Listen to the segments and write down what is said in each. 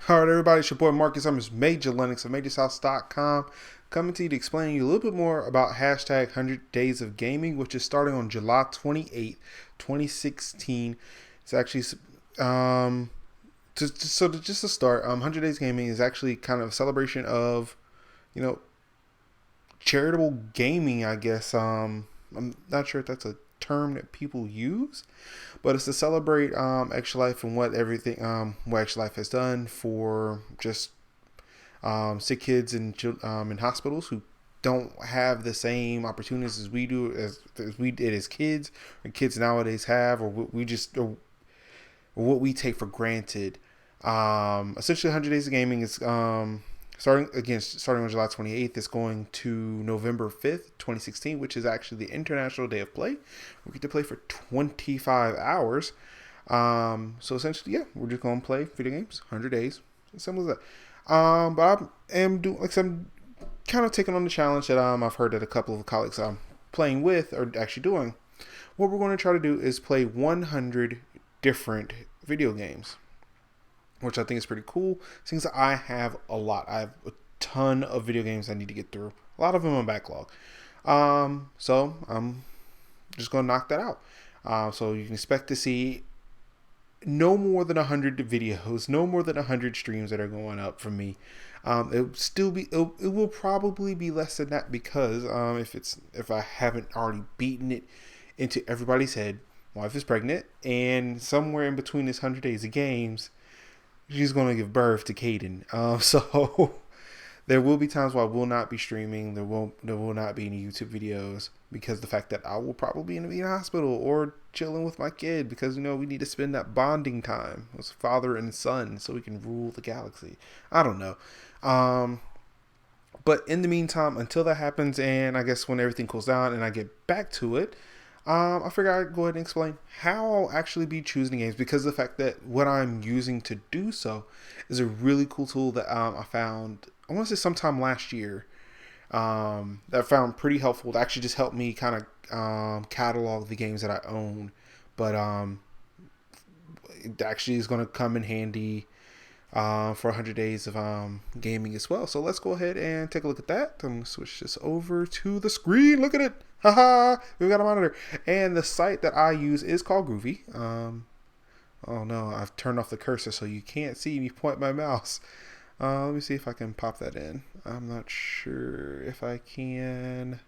All right, everybody, it's your boy Marcus. I'm his Major Linux of MajorsHouse.com, coming to you to explain you a little bit more about hashtag 100 Days of Gaming, which is starting on July 28th, 2016. It's actually, just to start, 100 Days Gaming is actually kind of a celebration of, you know, charitable gaming, I guess. I'm not sure if that's a term that people use, but it's to celebrate Extra Life and what Extra Life has done for just sick kids in hospitals who don't have the same opportunities as we do as we did as kids, or kids nowadays have, or or what we take for granted. Essentially, 100 Days of Gaming is starting on July 28th. It's going to November 5th, 2016, which is actually the International Day of Play. We get to play for 25 hours. So essentially, yeah, we're just going to play video games, 100 days. Simple as that. But I'm kind of taking on the challenge that I've heard that a couple of colleagues I'm playing with are actually doing. What we're going to try to do is play 100 different video games, which I think is pretty cool, since I have a lot. I have a ton of video games I need to get through. A lot of them on backlog. So I'm just going to knock that out. So you can expect to see no more than 100 videos, no more than 100 streams that are going up from me. It will probably be less than that, because if I haven't already beaten it into everybody's head, wife is pregnant, and somewhere in between this 100 days of games, she's going to give birth to Caden. So there will be times where I will not be streaming. There will not be any YouTube videos, because the fact that I will probably be in a hospital or chilling with my kid, because we need to spend that bonding time as father and son so we can rule the galaxy. I don't know. But in the meantime, until that happens, and I guess when everything cools down and I get back to it, I figured I'd go ahead and explain how I'll actually be choosing games, because of the fact that what I'm using to do so is a really cool tool that I found, I want to say sometime last year, that I found pretty helpful to actually just help me kind of catalog the games that I own. But it actually is going to come in handy for 100 days of gaming as well. So let's go ahead and take a look at that. I'm going to switch this over to the screen. Look at it. Haha, we've got a monitor. And the site that I use is called Grouvee. Oh no, I've turned off the cursor so you can't see me point my mouse. Let me see if I can pop that in. I'm not sure if I can.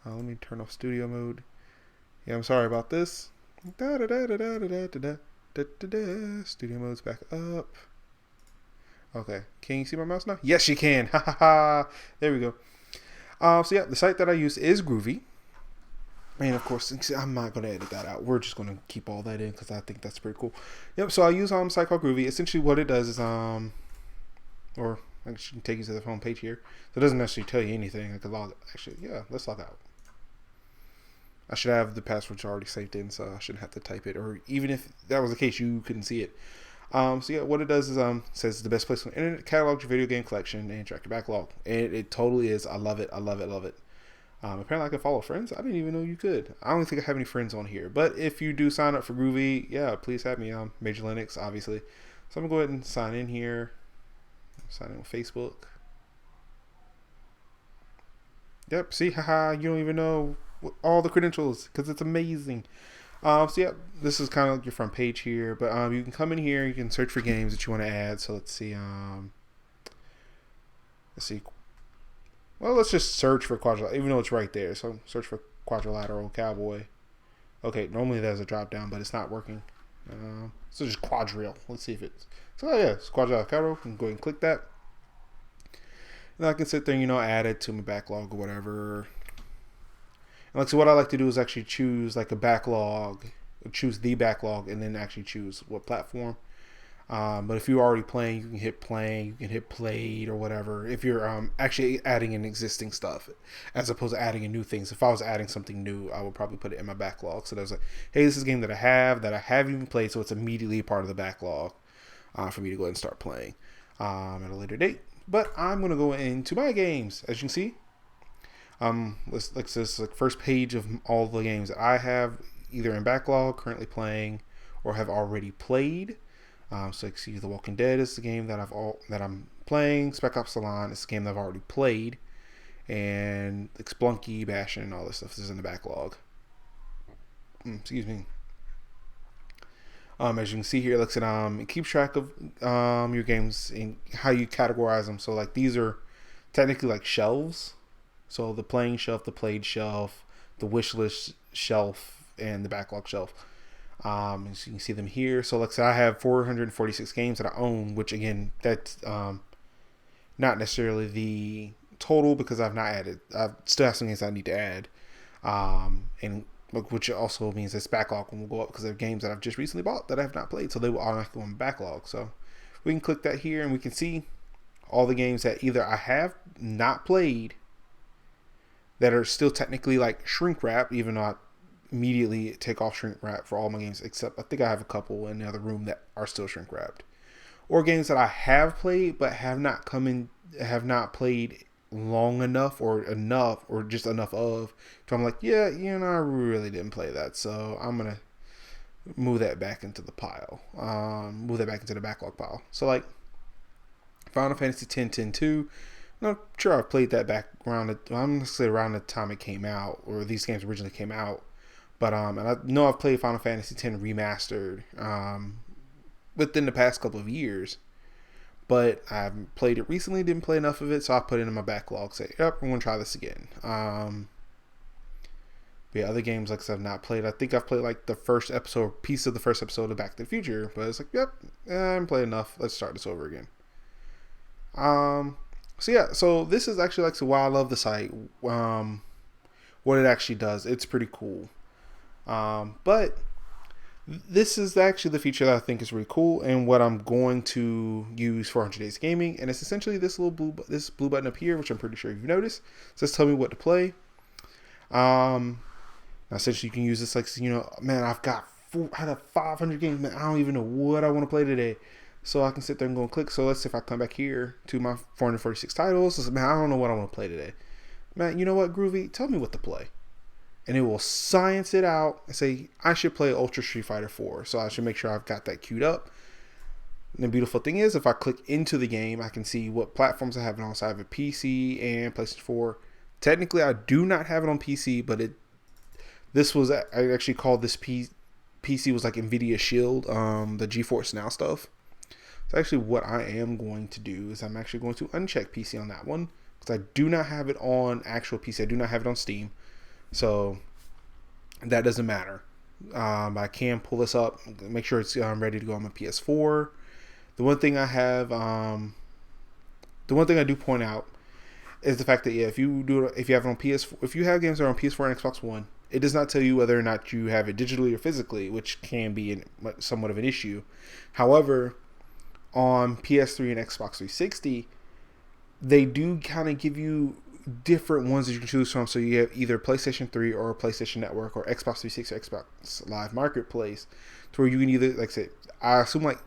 Let me turn off studio mode. Yeah, I'm sorry about this. Studio mode's back up. Okay, can you see my mouse now? Yes, you can. Ha ha ha. There we go. So yeah, the site that I use is Grouvee. And of course, I'm not going to edit that out. We're just going to keep all that in, because I think that's pretty cool. Yep, so I use a site called Grouvee. Essentially what it does is, or I should take you to the home page here. So it doesn't necessarily tell you anything. I could let's log out. I should have the passwords already saved in, so I shouldn't have to type it. Or even if that was the case, you couldn't see it. So yeah, what it does is says it's the best place on the internet to catalog your video game collection and track your backlog. And it totally is. I love it. I love it. Love it. Apparently I can follow friends. I didn't even know you could. I don't think I have any friends on here. But if you do sign up for Grouvee, yeah, please have me. Major Linux, obviously. So I'm going to go ahead and sign in here. Sign in with Facebook. Yep, see, haha, you don't even know all the credentials, because it's amazing. So yeah, this is kind of like your front page here. But you can come in here. You can search for games that you want to add. So let's see. Well, let's just search for Quadrilateral, even though it's right there. So search for Quadrilateral Cowboy. Okay, normally there's a drop down, but it's not working. So just Quadrille. Let's see if it's. So yeah, it's Quadrilateral Cowboy. I can go ahead and click that. And I can sit there and, add it to my backlog or whatever. And so what I like to do is actually choose like a backlog, choose the backlog, and then actually choose what platform. But if you're already playing, you can hit playing, you can hit played or whatever. If you're actually adding in existing stuff, as opposed to adding in new things. If I was adding something new, I would probably put it in my backlog. So there's like, hey, this is a game that I haven't even played, so it's immediately a part of the backlog for me to go ahead and start playing at a later date. But I'm gonna go into my games, as you can see. Let's this like first page of all the games that I have either in backlog, currently playing, or have already played. So you can see The Walking Dead is the game that I'm playing. Spec Ops: The Line is the game that I've already played, and Splunky, Bastion, and all this stuff is in the backlog. Excuse me. As you can see here, it looks at it keeps track of your games and how you categorize them. So like these are technically like shelves. So the playing shelf, the played shelf, the wish list shelf, and the backlog shelf. As you can see them here. So like I said, I have 446 games that I own, which again, that's not necessarily the total because I've not added. I still have some games I need to add, and which also means this backlog will go up because they're games that I've just recently bought that I have not played, so they will automatically go in backlog. So we can click that here and we can see all the games that either I have not played that are still technically like shrink wrap, even though I immediately take off shrink wrap for all my games, except I think I have a couple in the other room that are still shrink wrapped, or games that I have played but have not played long enough or just enough of. So I'm like, yeah, I really didn't play that, so I'm gonna move that back into the pile, move that back into the backlog pile. So like Final Fantasy X, 10-2. I'm not sure I've played that back around. I'm gonna say around the time it came out, or these games originally came out. But and I know I've played Final Fantasy X remastered within the past couple of years. But I haven't played it recently, didn't play enough of it, so I put it in my backlog. Say, yep, I'm going to try this again. But yeah, other games, like I said, I've not played. I think I've played like the first episode, piece of the first episode of Back to the Future. But it's like, yep, I haven't played enough. Let's start this over again. So yeah, so this is actually like why I love the site. What it actually does. It's pretty cool. But this is actually the feature that I think is really cool and what I'm going to use for 100 Days Gaming. And it's essentially this little blue button up here, which I'm pretty sure you've noticed. It says tell me what to play. Now essentially you can use this like, man, I have 500 games, man. I don't even know what I want to play today. So I can sit there and go and click. So let's see if I come back here to my 446 titles. Man, I don't know what I want to play today. Man, you know what, Groovee? Tell me what to play. And it will science it out and say, I should play Ultra Street Fighter 4. So I should make sure I've got that queued up. And the beautiful thing is, if I click into the game, I can see what platforms I have it on. So I have a PC and PlayStation 4. Technically, I do not have it on PC, but I actually called this PC was like NVIDIA Shield, the GeForce Now stuff. So actually what I am going to do is I'm actually going to uncheck PC on that one because I do not have it on actual PC. I do not have it on Steam. So that doesn't matter. I can pull this up, make sure it's ready to go on my PS4. The one thing I do point out is the fact that if you have it on PS4, if you have games that are on PS4 and Xbox One, it does not tell you whether or not you have it digitally or physically, which can be somewhat of an issue. However, on PS3 and Xbox 360, they do kind of give you different ones that you can choose from. So you have either PlayStation 3 or PlayStation Network or Xbox 360 or Xbox Live Marketplace, to where you can either, like I said, I assume like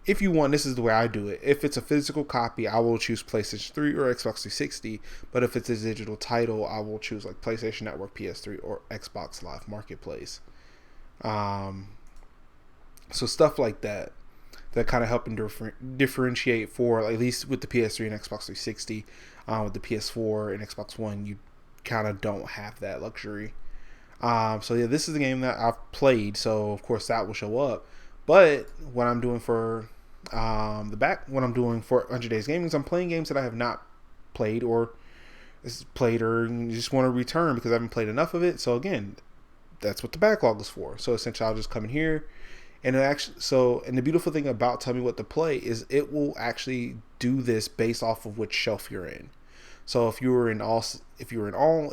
if you want, this is the way I do it. If it's a physical copy, I will choose PlayStation 3 or Xbox 360. But if it's a digital title, I will choose like PlayStation Network, PS3, or Xbox Live Marketplace. So stuff like that kind of help and differentiate for, at least with the PS3 and Xbox 360. With the PS4 and Xbox One, you kind of don't have that luxury. So yeah, this is the game that I've played, so of course that will show up. But what I'm doing for what I'm doing for 100 Days Gaming is I'm playing games that I have not played or just want to return because I haven't played enough of it. So again, that's what the backlog is for. So essentially, I'll just come in here. And and the beautiful thing about Tell Me What to Play is it will actually do this based off of which shelf you're in. So if you're in all,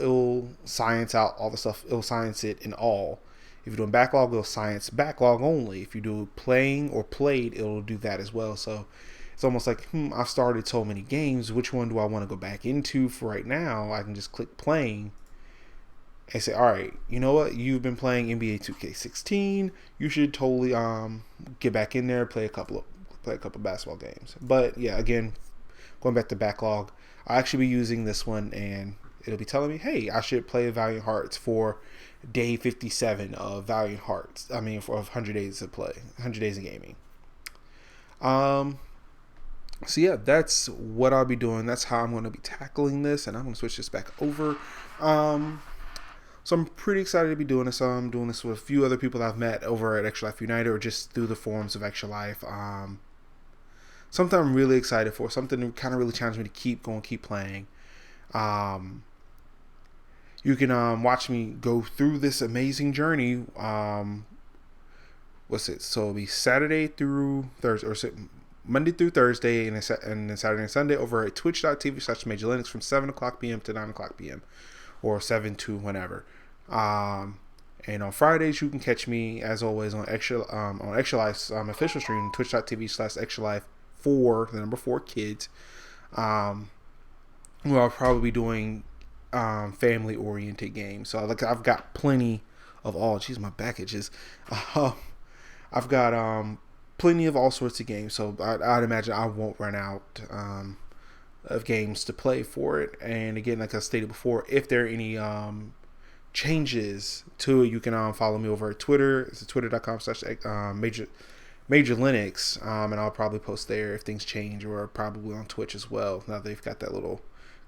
it'll science out all the stuff. It'll science it in all. If you're doing backlog, it'll science backlog only. If you do playing or played, it'll do that as well. So it's almost like, I've started so many games. Which one do I want to go back into for right now? I can just click playing and say, all right, you know what? You've been playing NBA 2K16. You should totally get back in there, play a couple basketball games. But yeah, again, going back to backlog, I'll actually be using this one, and it'll be telling me, hey, I should play Valiant Hearts for day 57 of Valiant Hearts. I mean, for 100 days of play, 100 days of gaming. Um, so yeah, that's what I'll be doing. That's how I'm going to be tackling this, and I'm going to switch this back over. Um, so I'm pretty excited to be doing this. I'm doing this with a few other people that I've met over at Extra Life United or just through the forums of Extra Life. Something I'm really excited for. Something that kind of really challenged me to keep going, keep playing. You can watch me go through this amazing journey. What's it? So it'll be Saturday through Thursday, or Monday through Thursday, and then Saturday and Sunday over at twitch.tv/MajorLinux from 7 o'clock p.m. to 9 o'clock p.m. or 7 to whenever. And on Fridays, you can catch me, as always, on Extra Life's official stream, twitch.tv/Extra Life for the number 4 kids. Where I'll probably be doing family oriented games. So I've got plenty of all. Jeez, my back itches. I've got plenty of all sorts of games. So I'd imagine I won't run out of games to play for it. And again, like I stated before, if there are any changes to it, you can follow me over at Twitter. It's twitter.com/MajorLinux, and I'll probably post there if things change, or probably on Twitch as well. Now they've got that little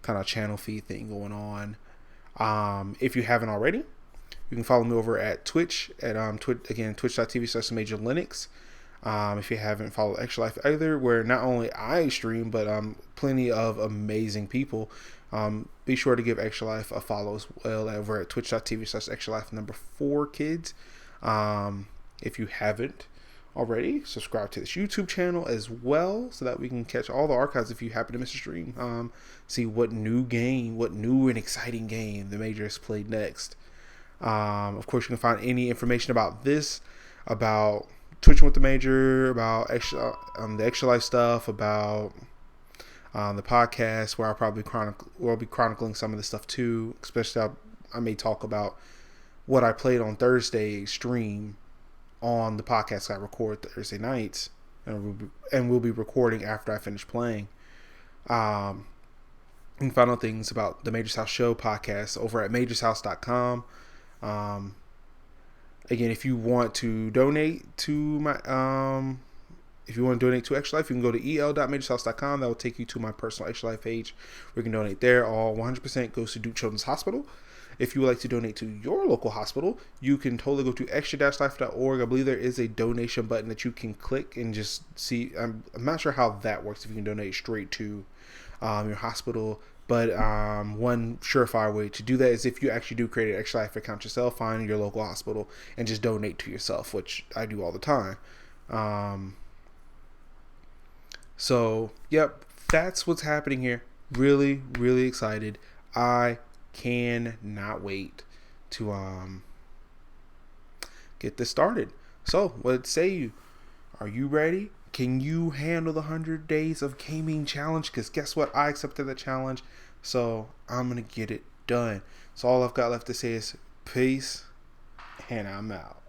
kind of channel feed thing going on. If you haven't already, you can follow me over at Twitch at twitch.tv/MajorLinux. If you haven't followed Extra Life either, where not only I stream, but plenty of amazing people. Be sure to give Extra Life a follow as well over at twitch.tv/Extra Life number 4 kids. If you haven't already, subscribe to this YouTube channel as well, so that we can catch all the archives if you happen to miss a stream. See what new and exciting game the Major has played next. Of course, you can find any information about this, about Twitching with the Major, about the Extra Life stuff, about the podcast, where I'll be chronicling some of the stuff too. Especially, I may talk about what I played on Thursday stream on the podcast I record Thursday nights, and we'll be recording after I finish playing. And final things about the MajorsHouse Show podcast over at MajorsHouse.com. Again, if you want to donate to my if you want to donate to Extra Life, you can go to el.majorshouse.com. That will take you to my personal Extra Life page where you can donate there. All 100% goes to Duke Children's Hospital. If you would like to donate to your local hospital, you can totally go to extra-life.org. I believe there is a donation button that you can click and just see. I'm not sure how that works, if you can donate straight to your hospital. But one surefire way to do that is if you actually do create an Extra Life account yourself, find your local hospital and just donate to yourself, which I do all the time. So, yep, that's what's happening here. Really, really excited. I cannot wait to get this started. So, what say you? Are you ready? Can you handle the 100 days of gaming challenge? Because guess what? I accepted the challenge. So, I'm going to get it done. So, all I've got left to say is peace, and I'm out.